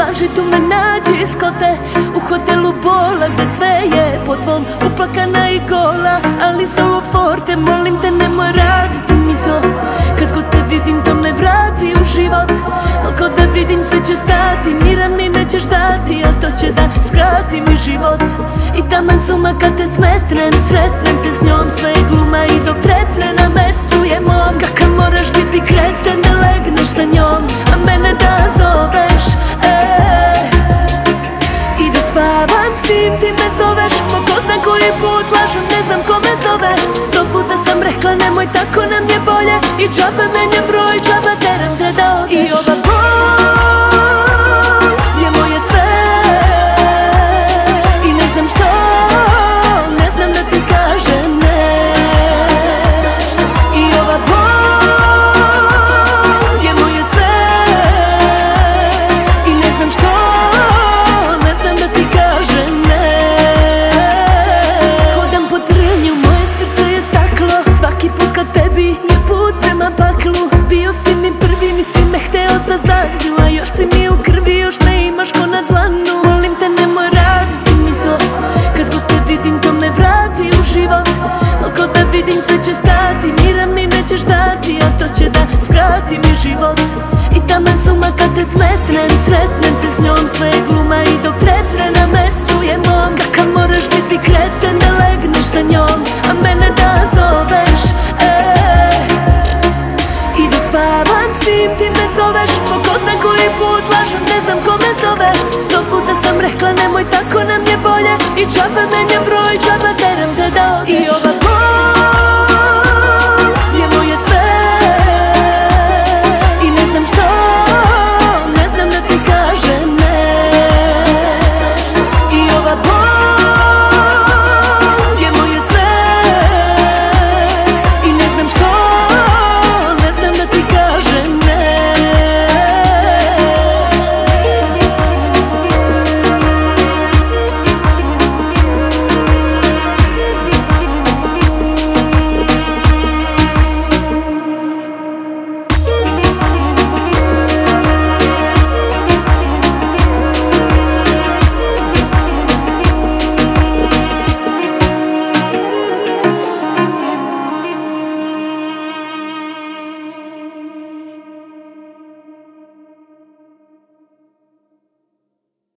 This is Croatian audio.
važi, tu me nađi iskote u hotelu Bola, gde sve je po tvom uplakana i gola. Ali solo forte, molim te nemoj raditi mi to. Kad god te vidim to me vrati u život. No ko da vidim sve će stati, mira mi nećeš dati, a to će da skrati mi život. I taman suma kad te sretnem te s njom, sve je gluma i dok trepne na mestu je mom. Kakav moraš biti kreten da legneš sa njom, a mene da zoveš, I dok spavam s tim ti me zoveš, po ko zna koji put lažem, ne znam ko me zove. 100 puta sam rekla nemoj, tako nam je bolje, i džaba menja broj, džaba teram te da odeš. I ova bol je moje sve, i ne znam što, ne znam da ti kažem ne. I ova bol je moje sve, i ne znam što, ne znam da ti kažem ne. Hodam po trnju, moje srce je staklo, svaki put kad tebi je put prema paklu. Bio si mi prvi, nisi me hteo za zadnju, a još si mi u krvi, još me imaš ko na dlanu. Molim te nemoj raditi mi to, kad god te vidim to me vrati u život. No ko da vidim sve će stati, mira mi nećeš dati, a to će da skrati mi život. I taman suma kad te sretnem te s njom, sve je gluma i dok trepne na mestu je mom. Kakav moraš biti kreten da legneš sa njom, a mene da zoveš, I dok spavam s tim ti me zoveš, po ko zna koji put lažem, ne znam ko me zove. 100 puta sam rekla nemoj, tako nam je bolje, i džaba menja broj, džaba teram te da odeš.